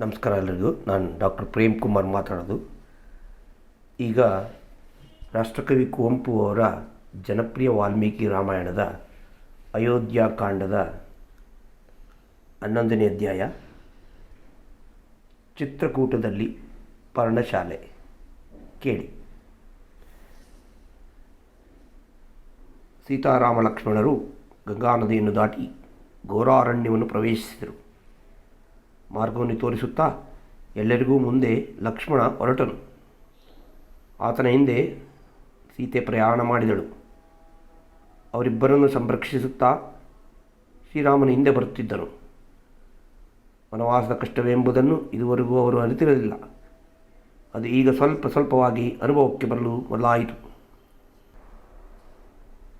ನಮಸ್ಕಾರ ಎಲ್ಲರಿಗೂ. ನಾನು ಡಾಕ್ಟರ್ ಪ್ರೇಮ್ ಕುಮಾರ್ ಮಾತಾಡೋದು. ಈಗ ರಾಷ್ಟ್ರಕವಿ ಕುವೆಂಪು ಅವರ ಜನಪ್ರಿಯ ವಾಲ್ಮೀಕಿ ರಾಮಾಯಣದ ಅಯೋಧ್ಯಾಕಾಂಡದ 11ನೇ ಅಧ್ಯಾಯ ಚಿತ್ರಕೂಟದಲ್ಲಿ ಪರ್ಣಶಾಲೆ ಕೇಳಿ. ಸೀತಾರಾಮ ಲಕ್ಷ್ಮಣರು ಗಂಗಾ ನದಿಯನ್ನು ದಾಟಿ ಘೋರಾರಣ್ಯವನ್ನು ಪ್ರವೇಶಿಸಿದರು. ಮಾರ್ಗವನ್ನು ತೋರಿಸುತ್ತಾ ಎಲ್ಲರಿಗೂ ಮುಂದೆ ಲಕ್ಷ್ಮಣ ಹೊರಟನು. ಆತನ ಹಿಂದೆ ಸೀತೆ ಪ್ರಯಾಣ ಮಾಡಿದಳು. ಅವರಿಬ್ಬರನ್ನು ಸಂರಕ್ಷಿಸುತ್ತಾ ಶ್ರೀರಾಮನ ಹಿಂದೆ ಬರುತ್ತಿದ್ದನು. ವನವಾಸದ ಕಷ್ಟವೆಂಬುದನ್ನು ಇದುವರೆಗೂ ಅವರು ಅರಿತಿರಲಿಲ್ಲ. ಅದು ಈಗ ಸ್ವಲ್ಪ ಸ್ವಲ್ಪವಾಗಿ ಅನುಭವಕ್ಕೆ ಬರಲು ಮೊದಲಾಯಿತು.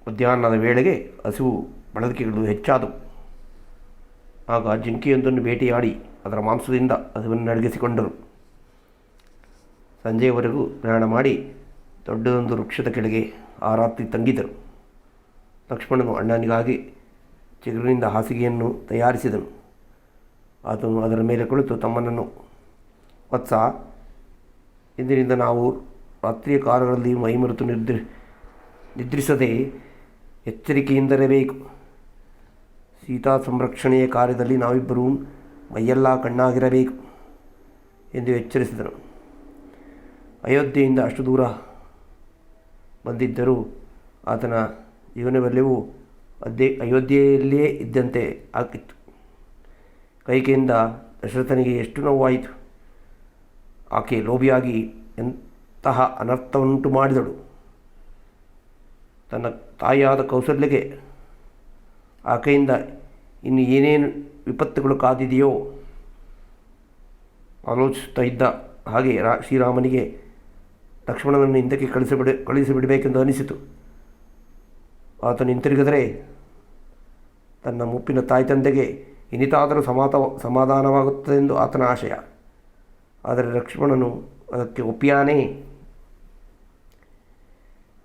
ಮಧ್ಯಾಹ್ನದ ವೇಳೆಗೆ ಹಸಿವು ಬಳಲಿಕೆಗಳು ಹೆಚ್ಚಾದವು. ಆಗ ಜಿಂಕೆಯೊಂದನ್ನು ಬೇಟೆಯಾಡಿ ಅದರ ಮಾಂಸದಿಂದ ಹಸುವನ್ನು ನಡಗಿಸಿಕೊಂಡರು. ಸಂಜೆಯವರೆಗೂ ಪ್ರಯಾಣ ಮಾಡಿ ದೊಡ್ಡದೊಂದು ವೃಕ್ಷದ ಕೆಳಗೆ ಆ ರಾತ್ರಿ ತಂಗಿದರು. ಲಕ್ಷ್ಮಣನು ಅಣ್ಣನಿಗಾಗಿ ಚಿಗುರಿನಿಂದ ಹಾಸಿಗೆಯನ್ನು ತಯಾರಿಸಿದನು. ಆತನು ಅದರ ಮೇಲೆ ಕುಳಿತು ತಮ್ಮನನ್ನು, ವತ್ಸ, ಇಂದಿನಿಂದ ನಾವು ರಾತ್ರಿಯ ಕಾಲಗಳಲ್ಲಿ ಮೈಮರೆತು ನಿದ್ರಿಸದೆ ಎಚ್ಚರಿಕೆಯಿಂದಿರಬೇಕು. ಸೀತಾ ಸಂರಕ್ಷಣೆಯ ಕಾರ್ಯದಲ್ಲಿ ನಾವಿಬ್ಬರೂ ಮೈಯೆಲ್ಲ ಕಣ್ಣಾಗಿರಬೇಕು ಎಂದು ಎಚ್ಚರಿಸಿದನು. ಅಯೋಧ್ಯೆಯಿಂದ ಅಷ್ಟು ದೂರ ಬಂದಿದ್ದರೂ ಆತನ ಜೀವನವೆಲ್ಲವೂ ಅಯೋಧ್ಯೆಯಲ್ಲಿಯೇ ಇದ್ದಂತೆ ಆಗಿತ್ತು. ಕೈಕೆಯಿಂದ ದಶರಥನಿಗೆ ಎಷ್ಟು ನೋವಾಯಿತು. ಆಕೆ ಲೋಭಿಯಾಗಿ ಎಂತಹ ಅನರ್ಥವನ್ನುಂಟು ಮಾಡಿದಳು. ತನ್ನ ತಾಯಿಯಾದ ಕೌಸಲ್ಯಗೆ ಆಕೆಯಿಂದ ಇನ್ನು ಏನೇನು ವಿಪತ್ತುಗಳು ಕಾದಿದೆಯೋ ಆಲೋಚಿಸುತ್ತಾ ಇದ್ದ ಹಾಗೆ ಶ್ರೀರಾಮನಿಗೆ ಲಕ್ಷ್ಮಣನನ್ನು ಹಿಂದಕ್ಕೆ ಕಳಿಸಿಬಿಡಬೇಕೆಂದು ಅನಿಸಿತು. ಆತನು ಹಿಂತಿರುಗಿದರೆ ತನ್ನ ಮುಪ್ಪಿನ ತಾಯಿ ತಂದೆಗೆ ಇನ್ನಿತಾದರೂ ಸಮಾಧಾನವಾಗುತ್ತದೆಂದು ಆತನ ಆಶಯ. ಆದರೆ ಲಕ್ಷ್ಮಣನು ಅದಕ್ಕೆ ಒಪ್ಪಿಯಾನೇ.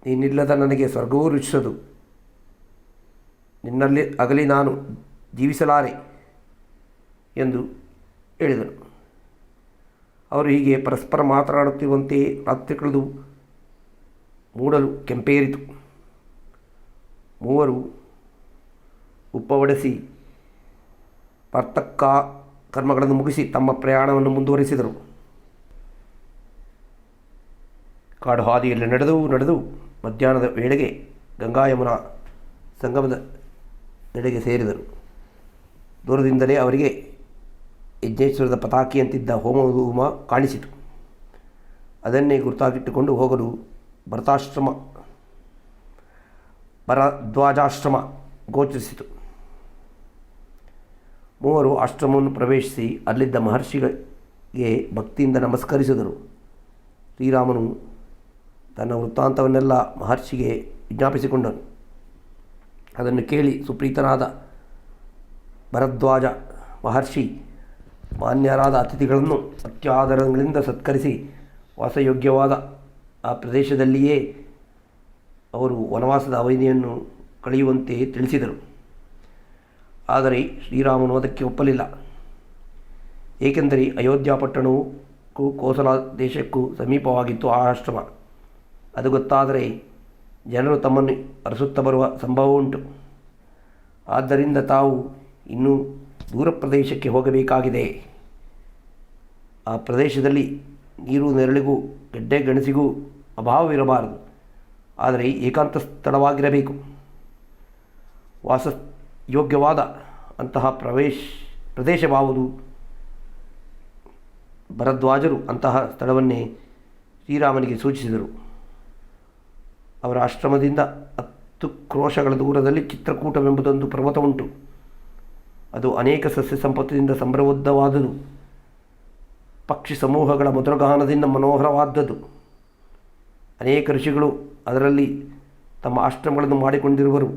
ನೀನಿಲ್ಲದ ನನಗೆ ಸ್ವರ್ಗವೂ ರುಚಿಸದು. ನಿನ್ನಲ್ಲಿ ಅಗಲಿ ನಾನು ಜೀವಿಸಲಾರೆ ಎಂದು ಹೇಳಿದನು. ಅವರು ಹೀಗೆ ಪರಸ್ಪರ ಮಾತನಾಡುತ್ತಿರುವಂತೆಯೇ ರಾತ್ರಿ ಕಳೆದು ಮೂಡಲು ಕೆಂಪೇರಿತು. ಮೂವರು ಉಪವಡಿಸಿ ಪ್ರಾತಃ ಕರ್ಮಗಳನ್ನು ಮುಗಿಸಿ ತಮ್ಮ ಪ್ರಯಾಣವನ್ನು ಮುಂದುವರಿಸಿದರು. ಕಾಡು ಹಾದಿಯಲ್ಲಿ ನಡೆದು ಮಧ್ಯಾಹ್ನದ ವೇಳೆಗೆ ಗಂಗಾ ಯಮುನಾ ಸಂಗಮದ ಎಡೆಗೆ ಸೇರಿದರು. ದೂರದಿಂದಲೇ ಅವರಿಗೆ ಯಜ್ಞೇಶ್ವರದ ಪತಾಕಿಯಂತಿದ್ದ ಹೋಮ ಕಾಣಿಸಿತು. ಅದನ್ನೇ ಗುರುತಾಗಿಟ್ಟುಕೊಂಡು ಹೋಗಲು ಭರದ್ವಾಜಾಶ್ರಮ ಗೋಚರಿಸಿತು. ಮೂವರು ಆಶ್ರಮವನ್ನು ಪ್ರವೇಶಿಸಿ ಅಲ್ಲಿದ್ದ ಮಹರ್ಷಿಗೆ ಭಕ್ತಿಯಿಂದ ನಮಸ್ಕರಿಸಿದರು. ಶ್ರೀರಾಮನು ತನ್ನ ವೃತ್ತಾಂತವನ್ನೆಲ್ಲ ಮಹರ್ಷಿಗೆ ವಿಜ್ಞಾಪಿಸಿಕೊಂಡನು. ಅದನ್ನು ಕೇಳಿ ಸುಪ್ರೀತನಾದ ಭರದ್ವಾಜ ಮಹರ್ಷಿ ಮಾನ್ಯರಾದ ಅತಿಥಿಗಳನ್ನು ಅತ್ಯಾದರಗಳಿಂದ ಸತ್ಕರಿಸಿ ವಾಸಯೋಗ್ಯವಾದ ಆ ಪ್ರದೇಶದಲ್ಲಿಯೇ ಅವರು ವನವಾಸದ ಅವಧಿಯನ್ನು ಕಳೆಯುವಂತೆ ತಿಳಿಸಿದರು. ಆದರೆ ಶ್ರೀರಾಮನು ಅದಕ್ಕೆ ಒಪ್ಪಲಿಲ್ಲ. ಏಕೆಂದರೆ ಅಯೋಧ್ಯ ಪಟ್ಟಣಕ್ಕೂ ಕೋಸಲ ದೇಶಕ್ಕೂ ಸಮೀಪವಾಗಿತ್ತು ಆ ಆಶ್ರಮ. ಅದು ಗೊತ್ತಾದರೆ ಜನರು ತಮ್ಮನ್ನು ಅರಸುತ್ತಾ ಬರುವ ಸಂಭವ ಉಂಟು. ಆದ್ದರಿಂದ ತಾವು ಇನ್ನೂ ದೂರ ಪ್ರದೇಶಕ್ಕೆ ಹೋಗಬೇಕಾಗಿದೆ. ಆ ಪ್ರದೇಶದಲ್ಲಿ ನೀರು ನೆರಳಿಗೂ ಗೆಡ್ಡೆ ಗೆಣಸಿಗೂ ಅಭಾವವಿರಬಾರದು. ಆದರೆ ಏಕಾಂತ ಸ್ಥಳವಾಗಿರಬೇಕು. ವಾಸಯೋಗ್ಯವಾದ ಅಂತಹ ಪ್ರದೇಶವಾವುದು. ಭರದ್ವಾಜರು ಅಂತಹ ಸ್ಥಳವನ್ನೇ ಶ್ರೀರಾಮನಿಗೆ ಸೂಚಿಸಿದರು. ಅವರ ಆಶ್ರಮದಿಂದ 10 ಕ್ರೋಶಗಳ ದೂರದಲ್ಲಿ ಚಿತ್ರಕೂಟವೆಂಬುದೊಂದು ಪರ್ವತ ಉಂಟು. ಅದು ಅನೇಕ ಸಸ್ಯ ಸಂಪತ್ತಿನಿಂದ ಸಂಭ್ರಮಬದ್ಧವಾದುದು. ಪಕ್ಷಿ ಸಮೂಹಗಳ ಮಧುರಗಾನದಿಂದ ಮನೋಹರವಾದದ್ದು. ಅನೇಕ ಋಷಿಗಳು ಅದರಲ್ಲಿ ತಮ್ಮ ಆಶ್ರಮಗಳನ್ನು ಮಾಡಿಕೊಂಡಿರುವರು.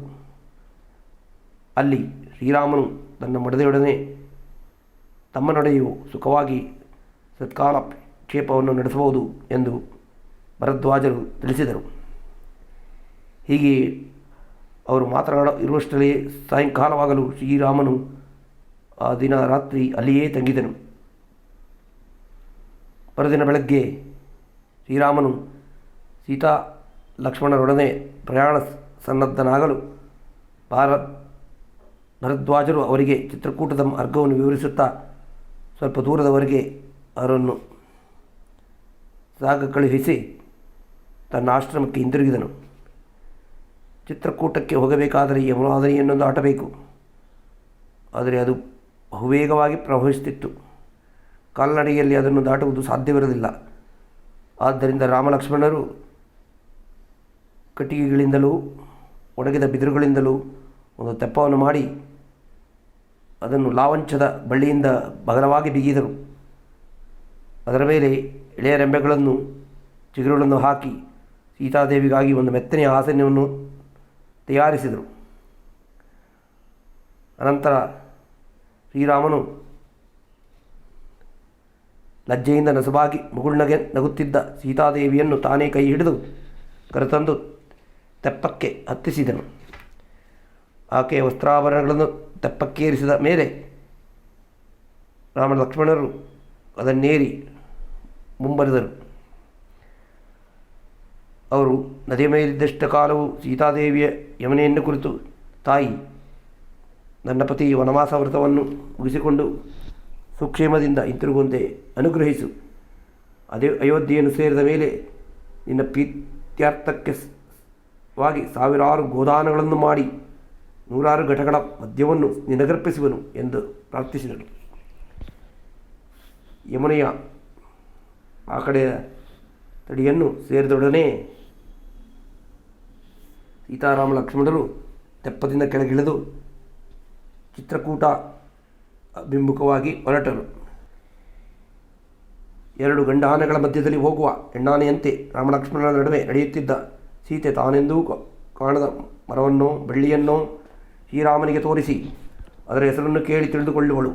ಅಲ್ಲಿ ಶ್ರೀರಾಮನು ತನ್ನ ಮಡದಿಯೊಡನೆ ತಮ್ಮ ನಡೆಯು ಸುಖವಾಗಿ ಸತ್ಕಾಲಕ್ಷೇಪವನ್ನು ನಡೆಸಬಹುದು ಎಂದು ಭರದ್ವಾಜರು ತಿಳಿಸಿದರು. ಹೀಗೆ ಅವರು ಇರುವಷ್ಟರಲ್ಲಿ ಸಾಯಂಕಾಲವಾಗಲು ಶ್ರೀರಾಮನು ಆ ದಿನ ರಾತ್ರಿ ಅಲ್ಲಿಯೇ ತಂಗಿದನು. ಮರುದಿನ ಬೆಳಗ್ಗೆ ಶ್ರೀರಾಮನು ಸೀತಾ ಲಕ್ಷ್ಮಣರೊಡನೆ ಪ್ರಯಾಣ ಸನ್ನದ್ಧನಾಗಲು ಭರದ್ವಾಜರು ಅವರಿಗೆ ಚಿತ್ರಕೂಟದ ಮಾರ್ಗವನ್ನು ವಿವರಿಸುತ್ತಾ ಸ್ವಲ್ಪ ದೂರದವರೆಗೆ ಅವರನ್ನು ಸಾಗ ಕಳುಹಿಸಿ ತನ್ನ ಆಶ್ರಮಕ್ಕೆ ಹಿಂದಿರುಗಿದನು. ಚಿತ್ರಕೂಟಕ್ಕೆ ಹೋಗಬೇಕಾದರೆ ಯಮುನಾನದಿಯನ್ನು ದಾಟಬೇಕು. ಆದರೆ ಅದು ಬಹುವೇಗವಾಗಿ ಪ್ರವಹಿಸುತ್ತಿತ್ತು. ಕಾಲ್ನಡಿಗೆಯಲ್ಲಿ ಅದನ್ನು ದಾಟುವುದು ಸಾಧ್ಯವಿರಲಿಲ್ಲ. ಆದ್ದರಿಂದ ರಾಮಲಕ್ಷ್ಮಣರು ಕಟ್ಟಿಗೆಗಳಿಂದಲೂ ಒಣಗಿದ ಬಿದಿರುಗಳಿಂದಲೂ ಒಂದು ತೆಪ್ಪವನ್ನು ಮಾಡಿ ಅದನ್ನು ಲಾವಂಚದ ಬಳ್ಳಿಯಿಂದ ಬಗಲವಾಗಿ ಬಿಗಿದರು. ಅದರ ಮೇಲೆ ಎಳೆಯ ರೆಂಬೆಗಳನ್ನು ಚಿಗುರುಗಳನ್ನು ಹಾಕಿ ಸೀತಾದೇವಿಗಾಗಿ ಒಂದು ಮೆತ್ತನೆಯ ಆಸನವನ್ನು ತಯಾರಿಸಿದರು. ಅನಂತರ ಶ್ರೀರಾಮನು ಲಜ್ಜೆಯಿಂದ ನಸುವಾಗಿ ಮುಗುಳ್ನಗೆ ನಗುತ್ತಿದ್ದ ಸೀತಾದೇವಿಯನ್ನು ತಾನೇ ಕೈ ಹಿಡಿದು ಕರೆತಂದು ತೆಪ್ಪಕ್ಕೆ ಹತ್ತಿಸಿದನು. ಆಕೆಯ ವಸ್ತ್ರಾಭರಣಗಳನ್ನು ತೆಪ್ಪಕ್ಕೇರಿಸಿದ ಮೇಲೆ ರಾಮ ಲಕ್ಷ್ಮಣರು ಅದನ್ನೇರಿ ಮುಂಬರೆದರು. ಅವರು ನದಿಯ ಮೇಲಿದ್ದಷ್ಟು ಕಾಲವು ಸೀತಾದೇವಿಯ ಯಮನೆಯನ್ನು ಕುರಿತು, ತಾಯಿ, ನನ್ನ ಪತಿ ವನವಾಸ ವ್ರತವನ್ನು ಮುಗಿಸಿಕೊಂಡು ಸುಕ್ಷೇಮದಿಂದ ಹಿಂತಿರುಗುವಂತೆ ಅನುಗ್ರಹಿಸು. ಅಯೋಧ್ಯೆಯನ್ನು ಸೇರಿದ ಮೇಲೆ ನಿನ್ನ ಪ್ರೀತ್ಯಾರ್ಥಕ್ಕೆ ವಾಗಿ ಸಾವಿರಾರು ಗೋದಾನಗಳನ್ನು ಮಾಡಿ 100 ಘಟಗಳ ಮದ್ಯವನ್ನು ನಿನಗರ್ಪಿಸುವನು ಎಂದು ಪ್ರಾರ್ಥಿಸಿದನು. ಯಮುನೆಯ ಆ ಕಡೆಯ ತಡಿಯನ್ನು ಸೇರಿದೊಡನೆ ಸೀತಾರಾಮ ಲಕ್ಷ್ಮಣರು ತೆಪ್ಪದಿಂದ ಕೆಳಗಿಳಿದು ಚಿತ್ರಕೂಟ ಅಭಿಮುಖವಾಗಿ ಹೊರಟರು. 2 ಗಂಡಾನೆಗಳ ಮಧ್ಯದಲ್ಲಿ ಹೋಗುವ ಹೆಣ್ಣಾನೆಯಂತೆ ರಾಮಲಕ್ಷ್ಮಣರ ನಡುವೆ ನಡೆಯುತ್ತಿದ್ದ ಸೀತೆ ತಾನೆಂದೂ ಕಾಣದ ಮರವನ್ನೋ ಬಳ್ಳಿಯನ್ನೋ ಶ್ರೀರಾಮನಿಗೆ ತೋರಿಸಿ ಅದರ ಹೆಸರನ್ನು ಕೇಳಿ ತಿಳಿದುಕೊಳ್ಳುವಳು.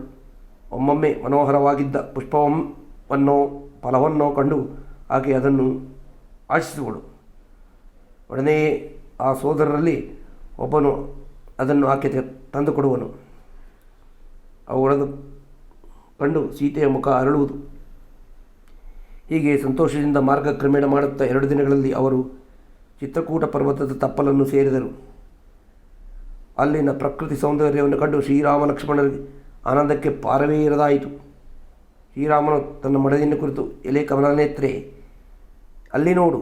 ಒಮ್ಮೊಮ್ಮೆ ಮನೋಹರವಾಗಿದ್ದ ಪುಷ್ಪವನ್ನೋ ಫಲವನ್ನೋ ಕಂಡು ಆಕೆ ಅದನ್ನು ಆಶಿಸುವಳು. ಒಡನೆಯೇ ಆ ಸೋದರರಲ್ಲಿ ಒಬ್ಬನು ಅದನ್ನು ಆಕೆ ತಂದುಕೊಡುವನು. ಅವುಗಳನ್ನು ಕಂಡು ಸೀತೆಯ ಮುಖ ಅರಳುವುದು. ಹೀಗೆ ಸಂತೋಷದಿಂದ ಮಾರ್ಗಕ್ರಮೇಣ ಮಾಡುತ್ತಾ 2 ದಿನಗಳಲ್ಲಿ ಅವರು ಚಿತ್ರಕೂಟ ಪರ್ವತದ ತಪ್ಪಲನ್ನು ಸೇರಿದರು. ಅಲ್ಲಿನ ಪ್ರಕೃತಿ ಸೌಂದರ್ಯವನ್ನು ಕಂಡು ಶ್ರೀರಾಮ ಲಕ್ಷ್ಮಣರಿಗೆ ಆನಂದಕ್ಕೆ ಪಾರವೇ ಇರದಾಯಿತು. ಶ್ರೀರಾಮನು ತನ್ನ ಮಡದಿಯನ್ನು ಕುರಿತು, ಎಲೆ ಕಮಲನೇತ್ರೆ, ಅಲ್ಲಿ ನೋಡು,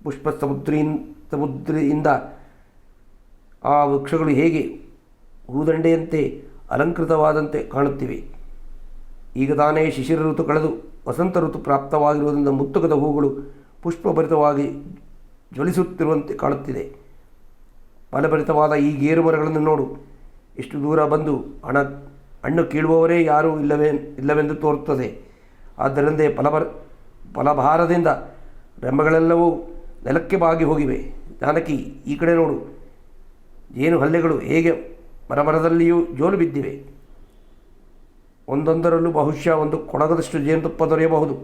ಪುಷ್ಪ ಸಮುದ್ರಿಯಿಂದ ಆ ವೃಕ್ಷಗಳು ಹೇಗೆ ಹೂದಂಡೆಯಂತೆ ಅಲಂಕೃತವಾದಂತೆ ಕಾಣುತ್ತಿವೆ. ಈಗ ತಾನೇ ಶಿಶಿರ ಋತು ಕಳೆದು ವಸಂತ ಋತು ಪ್ರಾಪ್ತವಾಗಿರುವುದರಿಂದ ಮುತ್ತುಕದ ಹೂಗಳು ಪುಷ್ಪಭರಿತವಾಗಿ ಜ್ವಲಿಸುತ್ತಿರುವಂತೆ ಕಾಣುತ್ತಿದೆ. ಫಲಭರಿತವಾದ ಈ ಗೇರು ಮರಗಳನ್ನು ನೋಡು, ಇಷ್ಟು ದೂರ ಬಂದು ಹಣ್ಣು ಕೀಳುವವರೇ ಯಾರೂ ಇಲ್ಲವೆಂದು ತೋರುತ್ತದೆ. ಆದ್ದರಿಂದ ಫಲಭಾರದಿಂದ ರೆಂಬೆಗಳೆಲ್ಲವೂ ನೆಲಕ್ಕೆ ಬಾಗಿ ಹೋಗಿವೆ. ಜಾನಕಿ, ಈ ಕಡೆ ನೋಡು, ಜೇನು ಹಲ್ಲೆಗಳು ಹೇಗೆ ಮರದಲ್ಲಿಯೂ ಜೋಲು ಬಿದ್ದಿವೆ. ಒಂದೊಂದರಲ್ಲೂ ಬಹುಶಃ ಒಂದು ಕೊಡಗದಷ್ಟು ಜೇನುತುಪ್ಪ ದೊರೆಯಬಹುದು.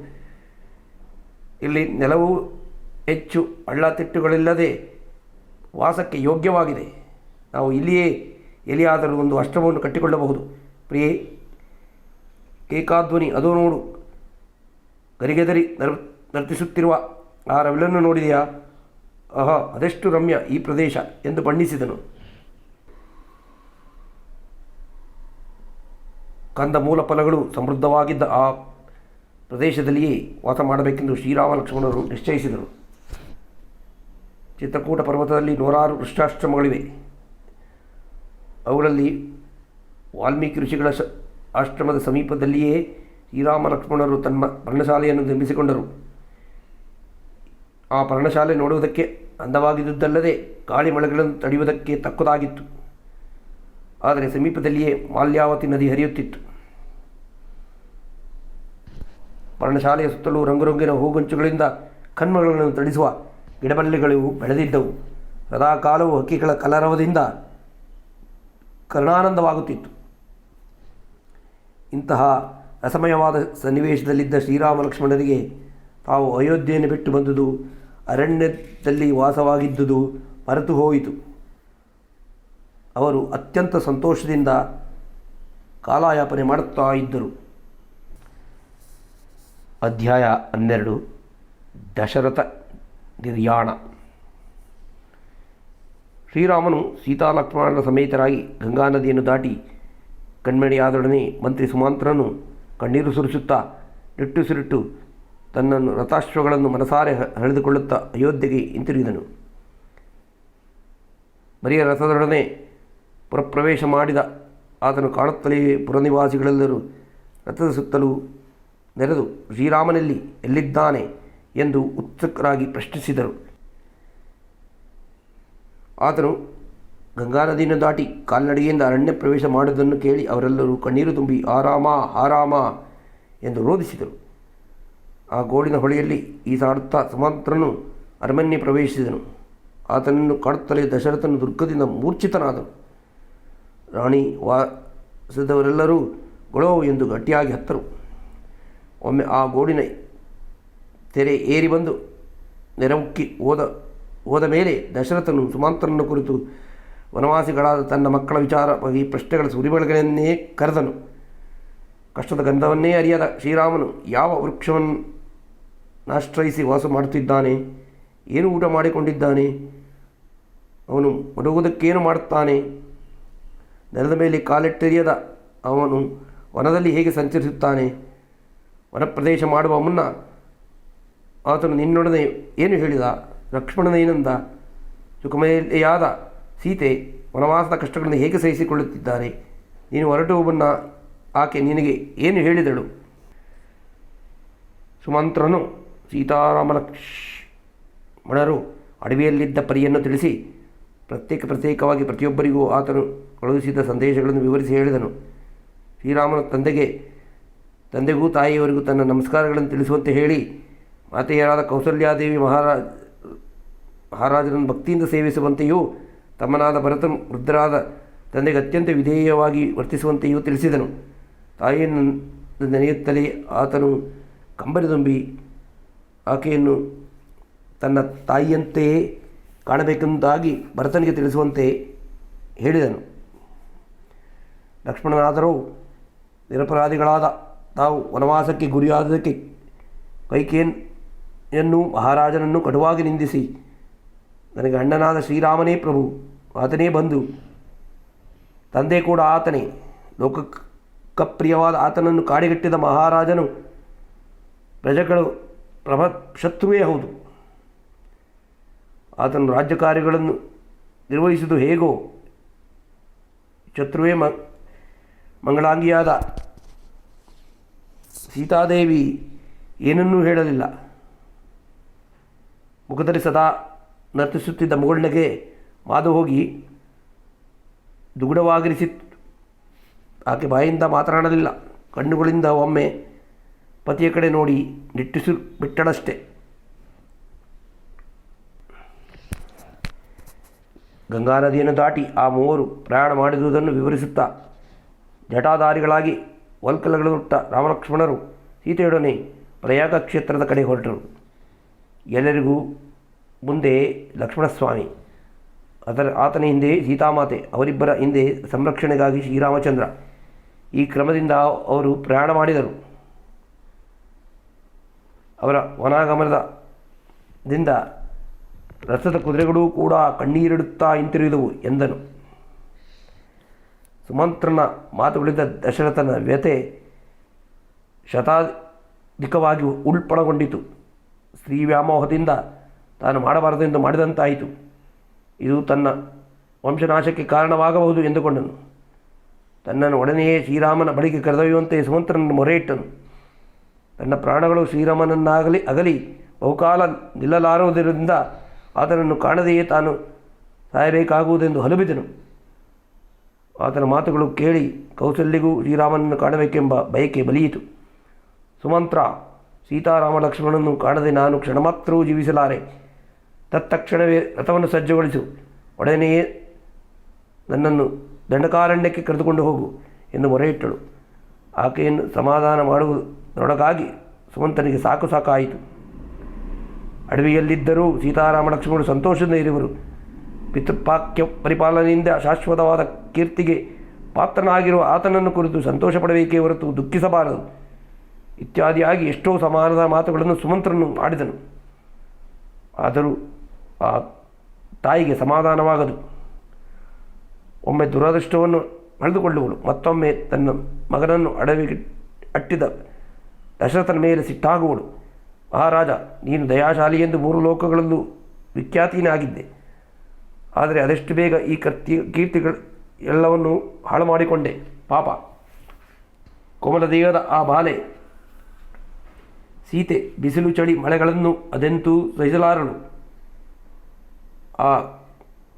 ಇಲ್ಲಿ ನೆಲವು ಹೆಚ್ಚು ಹಳ್ಳತಿಟ್ಟುಗಳಿಲ್ಲದೆ ವಾಸಕ್ಕೆ ಯೋಗ್ಯವಾಗಿದೆ. ನಾವು ಇಲ್ಲಿಯೇ ಎಲ್ಲಿಯಾದರೂ ಒಂದು ಆಶ್ರಮವನ್ನು ಕಟ್ಟಿಕೊಳ್ಳಬಹುದು. ಪ್ರಿಯೇ, ಏಕಾಧ್ವನಿ, ಅದೋ ನೋಡು, ಗರಿಗೆದರಿ ನರ್ತಿಸುತ್ತಿರುವ ಆ ರವಿಲನ್ನು ನೋಡಿದೆಯಾ? ಆಹಾ, ಅದೆಷ್ಟು ರಮ್ಯ ಈ ಪ್ರದೇಶ ಎಂದು ಬಣ್ಣಿಸಿದನು. ಕಂದ ಮೂಲ ಫಲಗಳು ಸಮೃದ್ಧವಾಗಿದ್ದ ಆ ಪ್ರದೇಶದಲ್ಲಿಯೇ ವಾಸ ಮಾಡಬೇಕೆಂದು ಶ್ರೀರಾಮ ಲಕ್ಷ್ಮಣರು ನಿಶ್ಚಯಿಸಿದರು. ಚಿತ್ರಕೂಟ ಪರ್ವತದಲ್ಲಿ 100 ವೃಕ್ಷಾಶ್ರಮಗಳಿವೆ. ಅವುಗಳಲ್ಲಿ ವಾಲ್ಮೀಕಿ ಋಷಿಗಳ ಆಶ್ರಮದ ಸಮೀಪದಲ್ಲಿಯೇ ಶ್ರೀರಾಮ ಲಕ್ಷ್ಮಣರು ತಮ್ಮ ಪರ್ಣಶಾಲೆಯನ್ನು ನಿರ್ಮಿಸಿಕೊಂಡರು. ಆ ಪರ್ಣಶಾಲೆ ನೋಡುವುದಕ್ಕೆ ಅಂದವಾಗಿದ್ದುದಲ್ಲದೆ ಗಾಳಿ ಮಳೆಗಳನ್ನು ತಡೆಯುವುದಕ್ಕೆ ತಕ್ಕದಾಗಿತ್ತು. ಆದರೆ ಸಮೀಪದಲ್ಲಿಯೇ ಮಾಲ್ಯಾವತಿ ನದಿ ಹರಿಯುತ್ತಿತ್ತು. ಪರ್ಣಶಾಲೆಯ ಸುತ್ತಲೂ ರಂಗುರಂಗಿನ ಹೂಗೊಂಚುಗಳಿಂದ ಕಣ್ಮಗಳನ್ನು ತಡಿಸುವ ಗಿಡಬಳ್ಳಿಗಳು ಬೆಳೆದಿದ್ದವು. ಸದಾಕಾಲವು ಹಕ್ಕಿಗಳ ಕಲರವದಿಂದ ಕರ್ಣಾನಂದವಾಗುತ್ತಿತ್ತು. ಇಂತಹ ಅಸಮಯವಾದ ಸನ್ನಿವೇಶದಲ್ಲಿದ್ದ ಶ್ರೀರಾಮ ಲಕ್ಷ್ಮಣರಿಗೆ ತಾವು ಅಯೋಧ್ಯೆಯನ್ನು ಬಿಟ್ಟು ಬಂದುದು, ಅರಣ್ಯದಲ್ಲಿ ವಾಸವಾಗಿದ್ದುದು ಮರೆತು ಹೋಯಿತು. ಅವರು ಅತ್ಯಂತ ಸಂತೋಷದಿಂದ ಕಾಲಯಾಪನೆ ಮಾಡುತ್ತಾ ಇದ್ದರು. ಅಧ್ಯಾಯ 12 ದಶರಥ ನಿರ್ಯಾಣ. ಶ್ರೀರಾಮನು ಸೀತಾಲಕ್ಷ್ಮಣರ ಸಮೇತರಾಗಿ ಗಂಗಾ ನದಿಯನ್ನು ದಾಟಿ ಕಣ್ಮಣಿಯಾದೊಡನೆ ಮಂತ್ರಿ ಸುಮಂತ್ರನು ಕಣ್ಣೀರು ಸುರಿಸುತ್ತಾ ನಿಟ್ಟುಸಿರಿಟ್ಟು ತನ್ನನ್ನು ರಥಾಶ್ವಗಳನ್ನು ಮನಸಾರೆ ಹಳೆದುಕೊಳ್ಳುತ್ತಾ ಅಯೋಧ್ಯೆಗೆ ಹಿಂತಿರುಗಿದನು. ಬರಿಯ ರಥದೊಡನೆ ಪುರಪ್ರವೇಶ ಮಾಡಿದ ಆತನು ಕಾಣುತ್ತಲೇ ಪುರನಿವಾಸಿಗಳೆಲ್ಲರೂ ರಥದ ಸುತ್ತಲೂ ನೆರೆದು ಶ್ರೀರಾಮನಲ್ಲಿ ಎಲ್ಲಿದ್ದಾನೆ ಎಂದು ಉತ್ಸುಕರಾಗಿ ಪ್ರಶ್ನಿಸಿದರು. ಆತನು ಗಂಗಾ ನದಿಯನ್ನು ದಾಟಿ ಕಾಲ್ನಡಿಗೆಯಿಂದ ಅರಣ್ಯ ಪ್ರವೇಶ ಮಾಡುವುದನ್ನು ಕೇಳಿ ಅವರೆಲ್ಲರೂ ಕಣ್ಣೀರು ತುಂಬಿ ಆರಾಮ ಆರಾಮ ಎಂದು ರೋಧಿಸಿದರು. ಆ ಗೋಡಿನ ಹೊಳೆಯಲ್ಲಿ ಈಸಾಡುತ್ತಾ ಸುಮಂತ್ರನು ಅರಮನೆ ಪ್ರವೇಶಿಸಿದನು. ಆತನನ್ನು ಕಾಣುತ್ತಲೇ ದಶರಥನು ದುರ್ಗದಿಂದ ಮೂರ್ಛಿತನಾದನು. ರಾಣಿ ವಾಸದವರೆಲ್ಲರೂ ಗೊಳೋ ಎಂದು ಗಟ್ಟಿಯಾಗಿ ಹತ್ತರು. ಒಮ್ಮೆ ಆ ಗೋಡಿನ ತೆರೆ ಏರಿ ಬಂದು ನೆರವುಕ್ಕಿ ಹೋದ ಮೇಲೆ ದಶರಥನು ಸುಮಂತ್ರನನ್ನು ಕುರಿತು ವನವಾಸಿಗಳಾದ ತನ್ನ ಮಕ್ಕಳ ವಿಚಾರವಾಗಿ ಪ್ರಶ್ನೆಗಳ ಸುರಿಮಳೆಗಳನ್ನೇ ಕರೆದನು. ಕಷ್ಟದ ಗಂಧವನ್ನೇ ಅರಿಯದ ಶ್ರೀರಾಮನು ಯಾವ ವೃಕ್ಷವನ್ನು ಆಶ್ರಯಿಸಿ ವಾಸ ಮಾಡುತ್ತಿದ್ದಾನೆ, ಏನು ಊಟ ಮಾಡಿಕೊಂಡಿದ್ದಾನೆ, ಅವನು ಮಡಗುವುದಕ್ಕೇನು ಮಾಡುತ್ತಾನೆ, ನೆಲದ ಮೇಲೆ ಕಾಲಿಟ್ಟೆರಿಯದ ಅವನು ವನದಲ್ಲಿ ಹೇಗೆ ಸಂಚರಿಸುತ್ತಾನೆ, ವನಪ್ರದೇಶ ಮಾಡುವ ಮುನ್ನ ಆತನು ನಿನ್ನೊಡನೆ ಏನು ಹೇಳಿದ, ಲಕ್ಷ್ಮಣನೇನೆಂದ, ಸುಖಮಯೆಯಾದ ಸೀತೆ ವನವಾಸದ ಕಷ್ಟಗಳನ್ನು ಹೇಗೆ ಸಹಿಸಿಕೊಳ್ಳುತ್ತಿದ್ದಾರೆ, ನೀನು ಹೊರಟು ಮುನ್ನ ಆಕೆ ನಿನಗೆ ಏನು ಹೇಳಿದಳು. ಸುಮಂತ್ರನು ಸೀತಾರಾಮಲಕ್ಷ್ಮಣರು ಅಡವಿಯಲ್ಲಿದ್ದ ಪರಿಯನ್ನು ತಿಳಿಸಿ ಪ್ರತ್ಯೇಕವಾಗಿ ಪ್ರತಿಯೊಬ್ಬರಿಗೂ ಆತನು ಕಳುಹಿಸಿದ ಸಂದೇಶಗಳನ್ನು ವಿವರಿಸಿ ಹೇಳಿದನು. ಶ್ರೀರಾಮನು ತಂದೆಗೂ ತಾಯಿಯವರಿಗೂ ತನ್ನ ನಮಸ್ಕಾರಗಳನ್ನು ತಿಳಿಸುವಂತೆ ಹೇಳಿ ಮಾತೆಯರಾದ ಕೌಸಲ್ಯಾದೇವಿ ಮಹಾರಾಜರನ್ನು ಭಕ್ತಿಯಿಂದ ಸೇವಿಸುವಂತೆಯೂ ತಮ್ಮನಾದ ಭರತನು ವೃದ್ಧರಾದ ತಂದೆಗೆ ಅತ್ಯಂತ ವಿಧೇಯವಾಗಿ ವರ್ತಿಸುವಂತೆಯೂ ತಿಳಿಸಿದನು. ತಾಯಿಯನ್ನು ನೆನೆಯುತ್ತಲೇ ಆತನು ಕಂಬನಿ ತುಂಬಿ ಆಕೆಯನ್ನು ತನ್ನ ತಾಯಿಯಂತೆಯೇ ಕಾಣಬೇಕೆಂದಾಗಿ ಭರತನಿಗೆ ತಿಳಿಸುವಂತೆ ಹೇಳಿದನು. ಲಕ್ಷ್ಮಣನಾದರೂ ನಿರಪರಾಧಿಗಳಾದ ತಾವು ವನವಾಸಕ್ಕೆ ಗುರಿಯಾದದಕ್ಕೆ ಕೈಕೇಯನ್ನು ಮಹಾರಾಜನನ್ನು ಕಟುವಾಗಿ ನಿಂದಿಸಿ ನನಗೆ ಅಣ್ಣನಾದ ಶ್ರೀರಾಮನೇ ಪ್ರಭು, ಆತನೇ ಬಂಧು, ತಂದೆ ಕೂಡ ಆತನೇ, ಲೋಕಕ್ಕಪ್ರಿಯವಾದ ಆತನನ್ನು ಕಾಡಿಗಟ್ಟಿದ ಮಹಾರಾಜನು ಪ್ರಜೆಗಳು ಶತ್ರುವೇ ಹೌದು. ಆತನು ರಾಜ್ಯ ಕಾರ್ಯಗಳನ್ನು ನಿರ್ವಹಿಸುವುದು ಹೇಗೋ ಶತ್ರುವೇ ಮಂಗಳಾಂಗಿಯಾದ ಸೀತಾದೇವಿ ಏನನ್ನೂ ಹೇಳಲಿಲ್ಲ. ಮುಖದಲ್ಲಿ ಸದಾ ನರ್ತಿಸುತ್ತಿದ್ದ ಮುಗುಳ್ನಗೆ ಮಾದು ಹೋಗಿ ದುಗುಡವಾಗಿರಿಸಿತ್ತು. ಆಕೆ ಬಾಯಿಂದ ಮಾತನಾಡಲಿಲ್ಲ. ಕಣ್ಣುಗಳಿಂದ ಒಮ್ಮೆ ಪತಿಯ ಕಡೆ ನೋಡಿ ನಿಟ್ಟಿಸು ಬಿಟ್ಟಳಷ್ಟೆ. ಗಂಗಾ ನದಿಯನ್ನು ದಾಟಿ ಆ ಮೂವರು ಪ್ರಯಾಣ ಮಾಡಿದುದನ್ನು ವಿವರಿಸುತ್ತಾ ಜಟಾಧಾರಿಗಳಾಗಿ ವಲ್ಕಲಗಳುಟ್ಟ ರಾಮಲಕ್ಷ್ಮಣರು ಸೀತೆಯೊಡನೆ ಪ್ರಯಾಗ ಕ್ಷೇತ್ರದ ಕಡೆ ಹೊರಟರು. ಎಲ್ಲರಿಗೂ ಮುಂದೆ ಲಕ್ಷ್ಮಣಸ್ವಾಮಿ, ಆತನ ಹಿಂದೆ ಸೀತಾಮಾತೆ, ಅವರಿಬ್ಬರ ಹಿಂದೆ ಸಂರಕ್ಷಣೆಗಾಗಿ ಶ್ರೀರಾಮಚಂದ್ರ. ಈ ಕ್ರಮದಿಂದ ಅವರು ಪ್ರಯಾಣ ಮಾಡಿದರು. ಅವರ ವನಾಗಮನದಿಂದ ರಥದ ಕುದುರೆಗಳೂ ಕೂಡ ಕಣ್ಣೀರಿಡುತ್ತಾ ಹಿಂತಿರುಗಿದವು ಎಂದನು. ಸುಮಂತ್ರನ ಮಾತುಗಳಿಂದ ದಶರಥನ ವ್ಯಥೆ ಶತಾಧಿಕವಾಗಿ ಉಲ್ಪಣಗೊಂಡಿತು. ಸ್ತ್ರೀ ವ್ಯಾಮೋಹದಿಂದ ತಾನು ಮಾಡಬಾರದೆಂದು ಮಾಡಿದಂತಾಯಿತು. ಇದು ತನ್ನ ವಂಶನಾಶಕ್ಕೆ ಕಾರಣವಾಗಬಹುದು ಎಂದುಕೊಂಡನು. ತನ್ನನ್ನು ಒಡನೆಯೇ ಶ್ರೀರಾಮನ ಬಳಿಗೆ ಕರೆದೊಯ್ಯುವಂತೆ ಸುಮಂತ್ರನನ್ನು ಮೊರೆಯಿಟ್ಟನು. ತನ್ನ ಪ್ರಾಣಗಳು ಅಗಲಿ ಬಹುಕಾಲ ನಿಲ್ಲಲಾರುವುದರಿಂದ ಆತನನ್ನು ಕಾಣದೆಯೇ ತಾನು ಸಾಯಬೇಕಾಗುವುದೆಂದು ಹಲುಬಿದನು. ಆತನ ಮಾತುಗಳು ಕೇಳಿ ಕೌಸಲ್ಯಗೂ ಶ್ರೀರಾಮನನ್ನು ಕಾಣಬೇಕೆಂಬ ಬಯಕೆ ಬಲಿಯಿತು. ಸುಮಂತ್ರ, ಸೀತಾರಾಮ ಲಕ್ಷ್ಮಣನನ್ನು ಕಾಣದೆ ನಾನು ಕ್ಷಣ ಮಾತ್ರವೂ ಜೀವಿಸಲಾರೆ. ತತ್ತಕ್ಷಣವೇ ರಥವನ್ನು ಸಜ್ಜುಗೊಳಿಸು, ಒಡನೆಯೇ ನನ್ನನ್ನು ದಂಡಕಾರಣ್ಯಕ್ಕೆ ಕರೆದುಕೊಂಡು ಹೋಗು ಎಂದು ಮೊರೆಯಿಟ್ಟಳು. ಆಕೆಯನ್ನು ಸಮಾಧಾನ ಮಾಡುವುದರೊಳಗಾಗಿ ಸುಮಂತನಿಗೆ ಸಾಕಾಯಿತು. ಅಡವಿಯಲ್ಲಿದ್ದರೂ ಸೀತಾರಾಮ ಲಕ್ಷ್ಮಣರು ಸಂತೋಷದಿಂದ ಇರುವರು. ಪಿತೃಪಾಕ್ಯ ಪರಿಪಾಲನೆಯಿಂದ ಶಾಶ್ವತವಾದ ಕೀರ್ತಿಗೆ ಪಾತ್ರನಾಗಿರುವ ಆತನನ್ನು ಕುರಿತು ಸಂತೋಷ ಪಡಬೇಕೇ ಹೊರತು ದುಃಖಿಸಬಾರದು. ಇತ್ಯಾದಿಯಾಗಿ ಎಷ್ಟೋ ಸಮಾನದ ಮಾತುಗಳನ್ನು ಸುಮಂತ್ರನು ಆಡಿದನು. ಆದರೂ ಆ ತಾಯಿಗೆ ಸಮಾಧಾನವಾಗದು. ಒಮ್ಮೆ ದುರದೃಷ್ಟವನ್ನು ಕಳೆದುಕೊಳ್ಳುವಳು, ಮತ್ತೊಮ್ಮೆ ತನ್ನ ಮಗನನ್ನು ಅಡವಿಗೆ ಅಟ್ಟಿದ ದಶರಥನ ಮೇಲೆ ಸಿಟ್ಟಾಗುವಳು. ಮಹಾರಾಜ, ನೀನು ದಯಾಶಾಲಿ ಎಂದು 3 ಲೋಕಗಳಲ್ಲೂ ವಿಖ್ಯಾತೀನಾಗಿದ್ದೆ. ಆದರೆ ಅದೆಷ್ಟು ಬೇಗ ಈ ಕೀರ್ತಿಗಳು ಎಲ್ಲವನ್ನೂ ಹಾಳು ಮಾಡಿಕೊಂಡೆ. ಪಾಪ, ಕೋಮಲದೇಹದ ಆ ಬಾಲೆ ಸೀತೆ ಬಿಸಿಲು ಚಳಿ ಮಳೆಗಳನ್ನು ಅದೆಂತೂ ಸಹಿಸಲಾರಳು. ಆ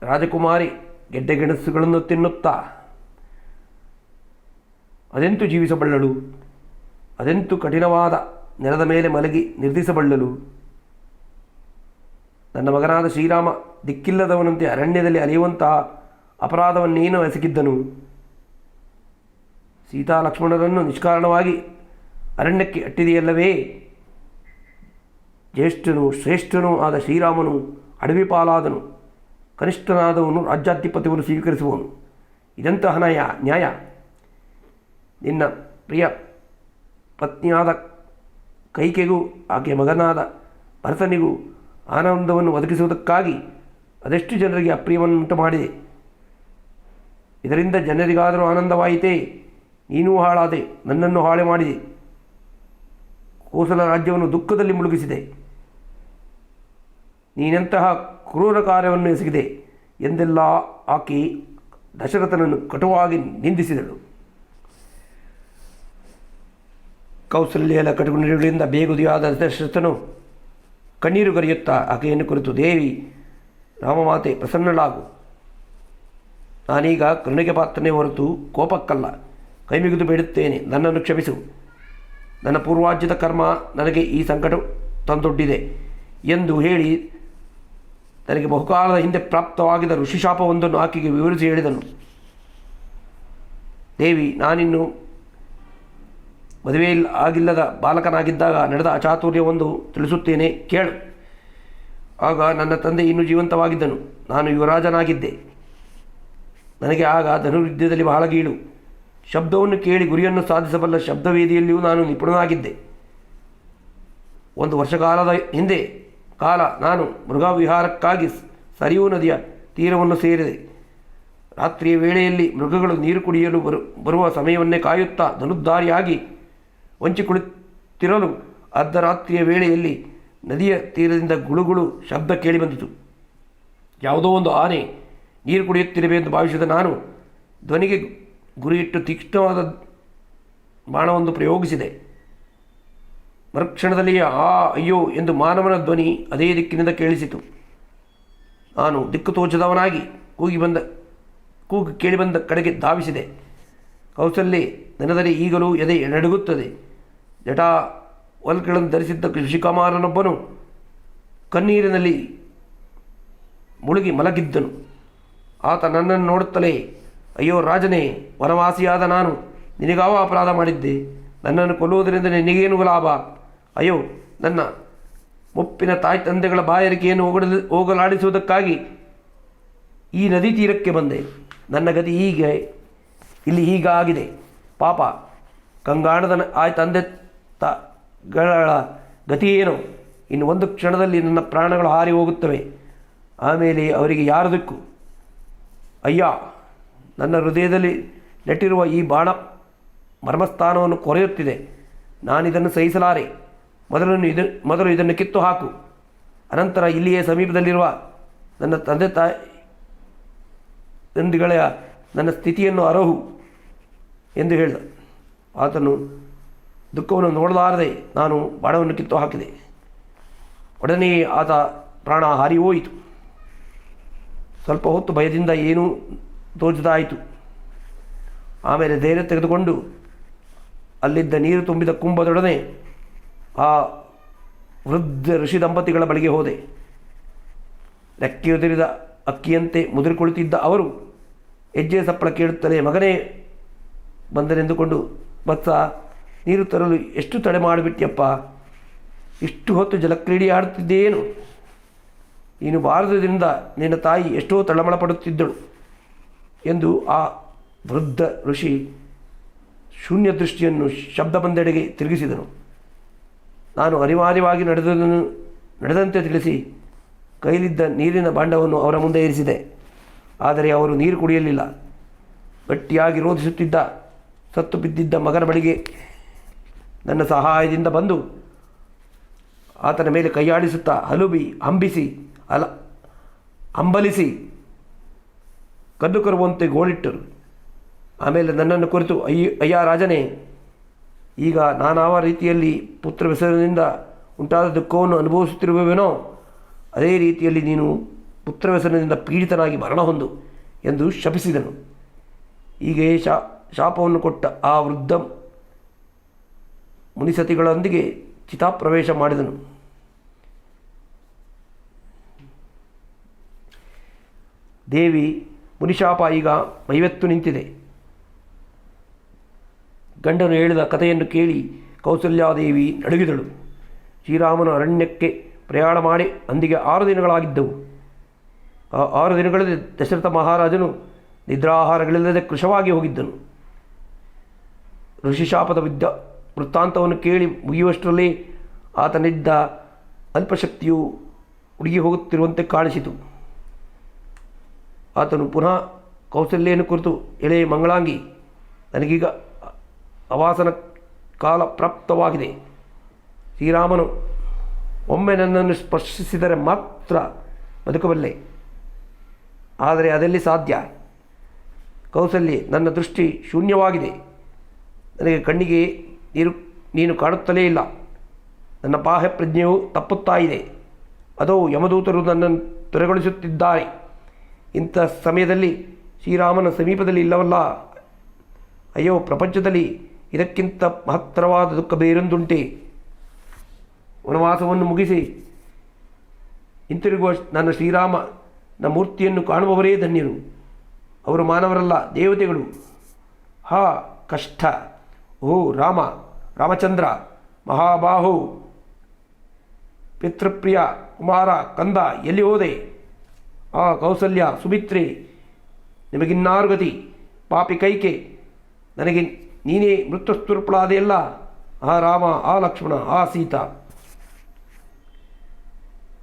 ರಾಜಕುಮಾರಿ ಗೆಡ್ಡೆಗೆಣಸುಗಳನ್ನು ತಿನ್ನುತ್ತಾ ಅದೆಂತೂ ಜೀವಿಸಬಲ್ಲಳು. ಅದೆಂತೂ ಕಠಿಣವಾದ ನೆಲದ ಮೇಲೆ ಮಲಗಿ ನಿರ್ಧಿಸಬಲ್ಲಳು. ನನ್ನ ಮಗನಾದ ಶ್ರೀರಾಮ ದಿಕ್ಕಿಲ್ಲದವನಂತೆ ಅರಣ್ಯದಲ್ಲಿ ಅಲೆಯುವಂತಹ ಅಪರಾಧವನ್ನೇನು ಎಸಗಿದ್ದನು. ಸೀತಾ ಲಕ್ಷ್ಮಣರನ್ನು ನಿಷ್ಕಾರಣವಾಗಿ ಅರಣ್ಯಕ್ಕೆ ಅಟ್ಟಿದೆಯಲ್ಲವೇ. ಜ್ಯೇಷ್ಠನೂ ಶ್ರೇಷ್ಠನೂ ಆದ ಶ್ರೀರಾಮನು ಅಡವಿ ಪಾಲಾದನು. ಕನಿಷ್ಠನಾದವನು ರಾಜ್ಯಾಧಿಪತ್ಯವನ್ನು ಸ್ವೀಕರಿಸುವನು. ಇದಂತಹ ನ್ಯಾಯ. ನಿನ್ನ ಪ್ರಿಯ ಪತ್ನಿಯಾದ ಕೈಕೆಗೂ ಆಕೆಯ ಮಗನಾದ ಭರತನಿಗೂ ಆನಂದವನ್ನು ಒದಗಿಸುವುದಕ್ಕಾಗಿ ಅದೆಷ್ಟು ಜನರಿಗೆ ಅಪ್ರಿಯವನ್ನು ಉಂಟು ಮಾಡಿದೆ. ಇದರಿಂದ ಜನರಿಗಾದರೂ ಆನಂದವಾಯಿತೇ? ನೀನೂ ಹಾಳಾದೆ, ನನ್ನನ್ನು ಹಾಳೆ ಮಾಡಿದೆ. ಕೋಸಲ ರಾಜ್ಯವನ್ನು ದುಃಖದಲ್ಲಿ ಮುಳುಗಿಸಿದೆ. ನೀನೆಂತಹ ಕ್ರೂರ ಕಾರ್ಯವನ್ನು ಎಸಗಿದೆ ಎಂದೆಲ್ಲ ಆಕೆ ದಶರಥನನ್ನು ಕಟುವಾಗಿ ನಿಂದಿಸಿದಳು. ಕೌಸಲ್ಯಲ ಕಟುಗಳಿಂದ ಬೇಗುದಿಯಾದ ದಶರಥನು ಕಣ್ಣೀರು ಗರಿಯುತ್ತಾ ಆಕೆಯನ್ನು ಕುರಿತು, ದೇವಿ ರಾಮಮಾತೆ, ಪ್ರಸನ್ನಳಾಗು. ನಾನೀಗ ಕರುಣೆಗೆ ಪಾತ್ರನೇ ಹೊರತು ಕೋಪಕ್ಕಲ್ಲ. ಕೈಮಿಗಿದು ಬೇಡುತ್ತೇನೆ, ನನ್ನನ್ನು ಕ್ಷಮಿಸು. ನನ್ನ ಪೂರ್ವಾಜ್ಯದ ಕರ್ಮ ನನಗೆ ಈ ಸಂಕಟ ತಂದೊಡ್ಡಿದೆ ಎಂದು ಹೇಳಿ ತನಗೆ ಬಹುಕಾಲದ ಹಿಂದೆ ಪ್ರಾಪ್ತವಾಗಿದ್ದ ಋಷಿಶಾಪವೊಂದನ್ನು ಆಕೆಗೆ ವಿವರಿಸಿ ಹೇಳಿದನು. ದೇವಿ, ನಾನಿನ್ನು ಮದುವೆ ಆಗಿಲ್ಲದ ಬಾಲಕನಾಗಿದ್ದಾಗ ನಡೆದ ಅಚಾತುರ್ಯವೊಂದು ತಿಳಿಸುತ್ತೇನೆ, ಕೇಳು. ಆಗ ನನ್ನ ತಂದೆ ಇನ್ನೂ ಜೀವಂತವಾಗಿದ್ದನು. ನಾನು ಯುವರಾಜನಾಗಿದ್ದೆ. ನನಗೆ ಆಗ ಧನುರ್ಯುದ್ಧದಲ್ಲಿ ಬಹಳ ಗೀಳು. ಶಬ್ದವನ್ನು ಕೇಳಿ ಗುರಿಯನ್ನು ಸಾಧಿಸಬಲ್ಲ ಶಬ್ದವೇದಿಯಲ್ಲಿಯೂ ನಾನು ನಿಪುಣನಾಗಿದ್ದೆ. 1 ವರ್ಷಕಾಲದ ಹಿಂದೆ ನಾನು ಮೃಗವಿಹಾರಕ್ಕಾಗಿ ಸರಿಯೂ ನದಿಯ ತೀರವನ್ನು ಸೇರಿದೆ. ರಾತ್ರಿಯ ವೇಳೆಯಲ್ಲಿ ಮೃಗಗಳು ನೀರು ಕುಡಿಯಲು ಬರುವ ಸಮಯವನ್ನೇ ಕಾಯುತ್ತಾ ಧನುರ್ಧಾರಿಯಾಗಿ ಹೊಂಚಿ ಕುಳಿತಿರಲು ಅರ್ಧರಾತ್ರಿಯ ವೇಳೆಯಲ್ಲಿ ನದಿಯ ತೀರದಿಂದ ಗುಳುಗುಳು ಶಬ್ದ ಕೇಳಿಬಂದಿತು. ಯಾವುದೋ ಒಂದು ಆನೆ ನೀರು ಕುಡಿಯುತ್ತಿರಬೇಕೆಂದು ಭಾವಿಸಿದ ನಾನು ಧ್ವನಿಗೆ ಗುರಿಯಿಟ್ಟು ತೀಕ್ಷ್ಣವಾದ ಬಾಣವೊಂದು ಪ್ರಯೋಗಿಸಿದೆ. ಮರುಕ್ಷಣದಲ್ಲಿಯೇ ಅಯ್ಯೋ ಎಂದು ಮಾನವನ ಧ್ವನಿ ಅದೇ ದಿಕ್ಕಿನಿಂದ ಕೇಳಿಸಿತು. ನಾನು ದಿಕ್ಕು ತೋಚದವನಾಗಿ ಕೂಗು ಕೇಳಿಬಂದ ಕಡೆಗೆ ಧಾವಿಸಿದೆ. ಕೌಸಲ್ಯೆ, ನೆನದಲ್ಲಿ ಈಗಲೂ ಎದೆ ನಡುಗುತ್ತದೆ. ಜಟಾ ವಲ್ಗಳನ್ನು ಧರಿಸಿದ್ದ ಋಷಿಕುಮಾರನೊಬ್ಬನು ಕಣ್ಣೀರಿನಲ್ಲಿ ಮುಳುಗಿ ಮಲಗಿದ್ದನು. ಆತ ನನ್ನನ್ನು ನೋಡುತ್ತಲೇ, ಅಯ್ಯೋ ರಾಜನೇ, ವನವಾಸಿಯಾದ ನಾನು ನಿನಗಾವ ಅಪರಾಧ ಮಾಡಿದ್ದೆ? ನನ್ನನ್ನು ಕೊಲ್ಲುವುದರಿಂದ ನಿನಗೇನು ಲಾಭ? ಅಯ್ಯೋ, ನನ್ನ ಮುಪ್ಪಿನ ತಾಯಿ ತಂದೆಗಳ ಬಾಯಾರಿಕೆಯನ್ನು ಹೋಗಲಾಡಿಸುವುದಕ್ಕಾಗಿ ಈ ನದಿ ತೀರಕ್ಕೆ ಬಂದೆ. ನನ್ನ ಗತಿ ಇಲ್ಲಿ ಹೀಗಾಗಿದೆ. ಪಾಪ, ಕಂಗಾಣದ ತಂದೆ ಗಳ ಗತಿಯೇನೋ. ಇನ್ನು 1 ಕ್ಷಣದಲ್ಲಿ ನನ್ನ ಪ್ರಾಣಗಳು ಹಾರಿ ಹೋಗುತ್ತವೆ. ಆಮೇಲೆ ಅವರಿಗೆ ಯಾರು ದಿಕ್ಕು? ಅಯ್ಯ, ನನ್ನ ಹೃದಯದಲ್ಲಿ ನೆಟ್ಟಿರುವ ಈ ಬಾಣ ಮರ್ಮಸ್ಥಾನವನ್ನು ಕೊರೆಯುತ್ತಿದೆ. ನಾನಿದನ್ನು ಸಹಿಸಲಾರೆ. ಮೊದಲು ಇದನ್ನು ಕಿತ್ತು ಹಾಕು. ಅನಂತರ ಇಲ್ಲಿಯೇ ಸಮೀಪದಲ್ಲಿರುವ ನನ್ನ ತಂದೆ ತಂದೆಗಳ ನನ್ನ ಸ್ಥಿತಿಯನ್ನು ಅರಹು ಎಂದು ಹೇಳಿದ. ಆತನು ದುಃಖವನ್ನು ನೋಡಲಾರದೆ ನಾನು ಬಾಣವನ್ನು ಕಿತ್ತು ಹಾಕಿದೆ. ಒಡನೆ ಆತ ಪ್ರಾಣ ಹಾರಿ ಹೋಯಿತು. ಸ್ವಲ್ಪ ಹೊತ್ತು ಭಯದಿಂದ ಏನೂ ತೋಚದಾಯಿತು. ಆಮೇಲೆ ಧೈರ್ಯ ತೆಗೆದುಕೊಂಡು ಅಲ್ಲಿದ್ದ ನೀರು ತುಂಬಿದ ಕುಂಭದೊಡನೆ ಆ ವೃದ್ಧ ಋಷಿ ದಂಪತಿಗಳ ಬಳಿಗೆ ಹೋದೆ. ರೆಕ್ಕೆಯುದಿರಿದ ಅಕ್ಕಿಯಂತೆ ಮುದುರಿ ಕುಳಿತಿದ್ದ ಅವರು ಹೆಜ್ಜೆ ಸಪ್ಪಳ ಕೇಳುತ್ತಲೇ, ಮಗನೇ ಬಂದನೆಂದುಕೊಂಡು, ಬತ್ಸ, ನೀರು ತರಲು ಎಷ್ಟು ತಡೆ ಮಾಡಿಬಿಟ್ಟಿಯಪ್ಪ? ಇಷ್ಟು ಹೊತ್ತು ಜಲಕ್ರೀಡೆ ಆಡುತ್ತಿದ್ದೇನು? ನೀನು ಬಾರದುದರಿಂದ ನಿನ್ನ ತಾಯಿ ಎಷ್ಟೋ ತಳಮಳ ಪಡುತ್ತಿದ್ದಳು ಎಂದು ಆ ವೃದ್ಧ ಋಷಿ ಶೂನ್ಯ ದೃಷ್ಟಿಯನ್ನು ಶಬ್ದ ಬಂದೆಡೆಗೆ ತಿರುಗಿಸಿದನು. ನಾನು ಅನಿವಾರ್ಯವಾಗಿ ನಡೆದಂತೆ ತಿಳಿಸಿ ಕೈಲಿದ್ದ ನೀರಿನ ಭಾಂಡವನ್ನು ಅವರ ಮುಂದೆ ಇರಿಸಿದೆ. ಆದರೆ ಅವರು ನೀರು ಕುಡಿಯಲಿಲ್ಲ. ಗಟ್ಟಿಯಾಗಿ ರೋಧಿಸುತ್ತಿದ್ದ ಸತ್ತು ಬಿದ್ದಿದ್ದ ಮಗನ ಬಳಿಗೆ ನನ್ನ ಸಹಾಯದಿಂದ ಬಂದು ಆತನ ಮೇಲೆ ಕೈಯಾಡಿಸುತ್ತಾ ಹಂಬಲಿಸಿ ಕದ್ದು ಕರುವಂತೆ ಗೋಳಿಟ್ಟರು. ಆಮೇಲೆ ನನ್ನನ್ನು ಕುರಿತು, ಅಯ್ಯ ರಾಜನೇ, ಈಗ ನಾನಾವ ರೀತಿಯಲ್ಲಿ ಪುತ್ರ ವ್ಯಸನದಿಂದ ಉಂಟಾದ ದುಃಖವನ್ನು ಅನುಭವಿಸುತ್ತಿರುವೆನೋ ಅದೇ ರೀತಿಯಲ್ಲಿ ನೀನು ಪುತ್ರ ವ್ಯಸನದಿಂದ ಪೀಡಿತನಾಗಿ ಮರಣ ಹೊಂದು ಎಂದು ಶಪಿಸಿದನು. ಹೀಗೆ ಶಾಪವನ್ನು ಕೊಟ್ಟ ಆ ವೃದ್ಧ ಮುನಿಸತಿಗಳೊಂದಿಗೆ ಚಿತಾಪ್ರವೇಶ ಮಾಡಿದನು. ದೇವಿ ಮುನಿಶಾಪ ಈಗ ಮೈವೆತ್ತು ನಿಂತಿದೆ. ಗಂಡನು ಹೇಳಿದ ಕಥೆಯನ್ನು ಕೇಳಿ ಕೌಸಲ್ಯಾದೇವಿ ನಡುಗಿದಳು. ಶ್ರೀರಾಮನು ಅರಣ್ಯಕ್ಕೆ ಪ್ರಯಾಣ ಮಾಡಿ ಅಂದಿಗೆ 6 ದಿನಗಳಾಗಿದ್ದವು. ಆ 6 ದಿನಗಳಲ್ಲಿ ದಶರಥ ಮಹಾರಾಜನು ನಿದ್ರಾಹಾರಗಳಿಲ್ಲದೆ ಕೃಶವಾಗಿ ಹೋಗಿದ್ದನು. ಋಷಿಶಾಪದ ವೃತ್ತಾಂತವನ್ನು ಕೇಳಿ ಮುಗಿಯುವಷ್ಟರಲ್ಲಿ ಆತನಿದ್ದ ಅಲ್ಪಶಕ್ತಿಯು ಹುಡುಗಿ ಹೋಗುತ್ತಿರುವಂತೆ ಕಾಣಿಸಿತು. ಆತನು ಪುನಃ ಕೌಸಲ್ಯನ ಕುರಿತು, ಎಳೆ ಮಂಗಳಾಂಗಿ, ನನಗೀಗ ಅವಾಸನ ಕಾಲ ಪ್ರಾಪ್ತವಾಗಿದೆ. ಶ್ರೀರಾಮನು ಒಮ್ಮೆ ನನ್ನನ್ನು ಸ್ಪರ್ಶಿಸಿದರೆ ಮಾತ್ರ ಬದುಕಬಲ್ಲೆ. ಆದರೆ ಅದೆಲ್ಲಿ ಸಾಧ್ಯ? ಕೌಸಲ್ಯೆ, ನನ್ನ ದೃಷ್ಟಿ ಶೂನ್ಯವಾಗಿದೆ. ನನಗೆ ಕಣ್ಣಿಗೆ ನೀನು ಕಾಣುತ್ತಲೇ ಇಲ್ಲ. ನನ್ನ ಬಾಹ್ಯ ಪ್ರಜ್ಞೆಯು ತಪ್ಪುತ್ತಾ ಇದೆ. ಅದೋ ಯಮದೂತರು ನನ್ನನ್ನು ತೊರೆಗೊಳಿಸುತ್ತಿದ್ದಾರೆ. ಇಂಥ ಸಮಯದಲ್ಲಿ ಶ್ರೀರಾಮನ ಸಮೀಪದಲ್ಲಿ ಇಲ್ಲವಲ್ಲ. ಅಯ್ಯೋ, ಪ್ರಪಂಚದಲ್ಲಿ ಇದಕ್ಕಿಂತ ಮಹತ್ತರವಾದ ದುಃಖ ಬೇರೊಂದುಂಟೆ. ವನವಾಸವನ್ನು ಮುಗಿಸಿ ಹಿಂತಿರುಗುವ ನನ್ನ ಶ್ರೀರಾಮನ ಮೂರ್ತಿಯನ್ನು ಕಾಣುವವರೇ ಧನ್ಯರು. ಅವರು ಮಾನವರಲ್ಲ, ದೇವತೆಗಳು. ಹಾ ಕಷ್ಟ! ಓ ರಾಮಚಂದ್ರ, ಮಹಾಬಾಹು, ಪಿತೃಪ್ರಿಯ ಕುಮಾರ, ಕಂದ, ಎಲ್ಲಿ ಹೋದೆ? ಆ ಕೌಸಲ್ಯ, ಸುಮಿತ್ರೆ, ನಿಮಗಿನ್ನಾರು ಗತಿ? ಪಾಪಿ ಕೈಕೆ, ನನಗೆ ನೀನೇ ಮೃತ್ಯುಸ್ತುರ್ಪಳಾದೆಯಲ್ಲ. ಆ ರಾಮ, ಆ ಲಕ್ಷ್ಮಣ, ಆ ಸೀತಾ.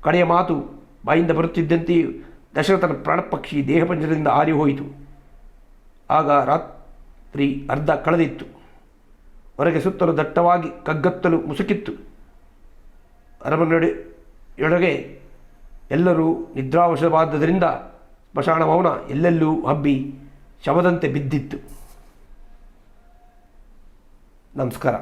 ಕಡೆಯ ಮಾತು ಬಾಯಿಂದ ಬರುತ್ತಿದ್ದಂತೆಯೂ ದಶರಥನ ಪ್ರಾಣಪಕ್ಷಿ ದೇಹಪಂಜರದಿಂದ ಹಾರಿ ಹೋಯಿತು. ಆಗ ರಾತ್ರಿ ಅರ್ಧ ಕಳೆದಿತ್ತು. ಹೊರಗೆ ಸುತ್ತಲೂ ದಟ್ಟವಾಗಿ ಕಗ್ಗತ್ತಲು ಮುಸುಕಿತ್ತು. ಅರಮನೆಯೊಳಗೆ ಎಲ್ಲರೂ ನಿದ್ರಾವಶವಾದ್ದರಿಂದ ಸ್ಮಶಾನ ಮೌನ ಎಲ್ಲೆಲ್ಲೂ ಹಬ್ಬಿ ಶವದಂತೆ ಬಿದ್ದಿತ್ತು. ನಮಸ್ಕಾರ.